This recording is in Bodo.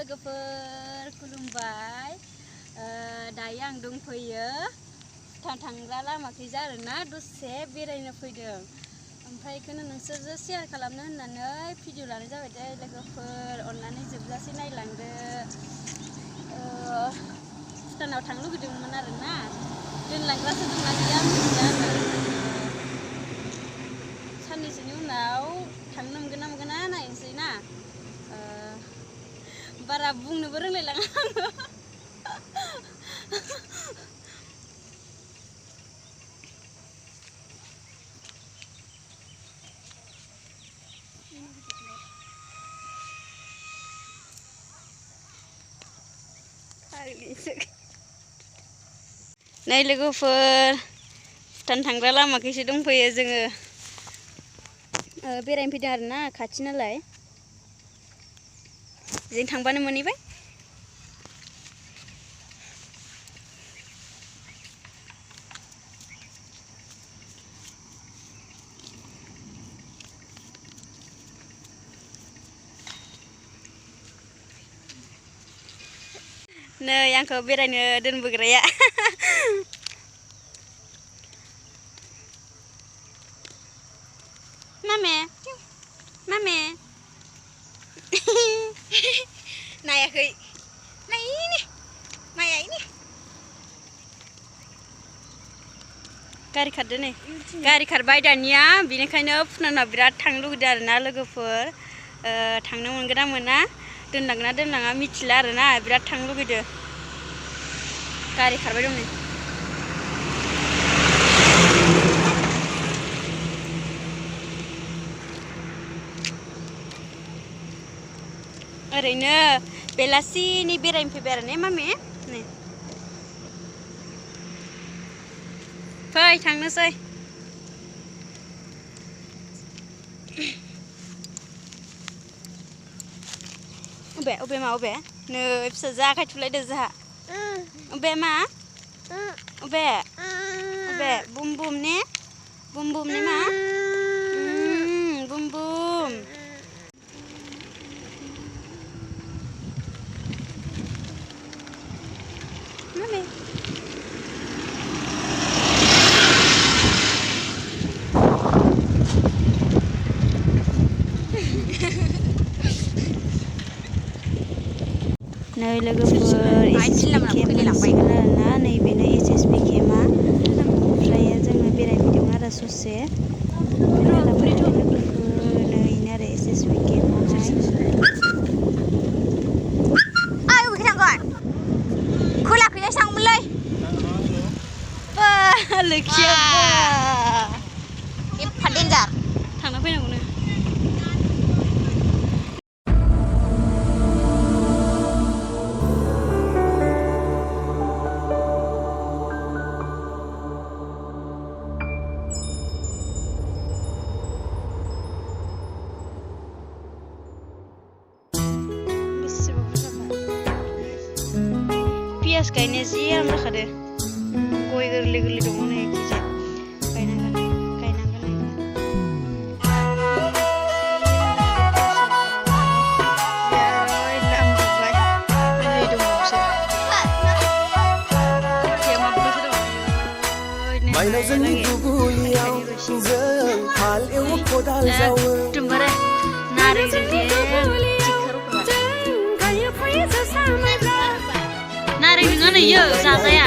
लोगोफोर खुलुमबाय दायो आं दंफैयो थांग्रा लामाखैजा आरोना दसे बेरायनो फैदों ओमफ्राय बेखौनो नोंसोरजों शेयार खालामनो होननानै भिडिअ लानाय जाबाय दे लोगोफोर अननानै जोबजासे नायलांदो भुटानाव थांनो लुगैदोंमोन आरोना दोनलांग्रासो दंना गैया मिथिला आङो साननैसोनि उनाव थांनो मोनगोन ना नायनोसै ना बारा बुंनोबो रोंलायलाङा आङो नै लोगोफोर भुटान थांग्रा लामाखैसो दंफैयो जोङो बेरायनो फैदों आरोना खाथि नालाय जों थांबानो मोनहैबाय नै आंखौ बेरायनो दोनबोग्राया मामे मामे नायाखै नायनि माया ini गारि खारदो नै गारि खारबाय दानिया बिनिखायनो भुटानाव बिराद थांनो लुगैदों आरोना लोगोफोर थांनो मोनगोन ना मोना दोनलांना दोनलाङा मिथिला आरोना बिराद थांनो लुगैदों गारि खारबाय दं नै ओरैनो बेलासिनि बेरायनो फैबाय आरो ने मामे नै फै थांनोसै अबे मा अबे नै फिसाजो आखाय थुलायदो जोंहा अबे मा अबे बुम बुम ने मा बुम बुम मामे नै लोगोफोर आरोना नैबेनो SSB केमा ओमफ्राय जोङो बेरायफैदोंमोन आरो ससे लोगोफोर नैनो आरो SSB केमावहाय खोलाखैजाय थांमोनलै लोखिया एफा डेन्जार थांना फैनांगौनो पियाज गायनाया जि आराम जाखादो गय गोरलै दङ नै एखिजाय गायनांगोन माइनाव जोंनि दुब्लियाव जों हाल एवो खदाल जावो एकदमबारे नारें नङा नै जाजाया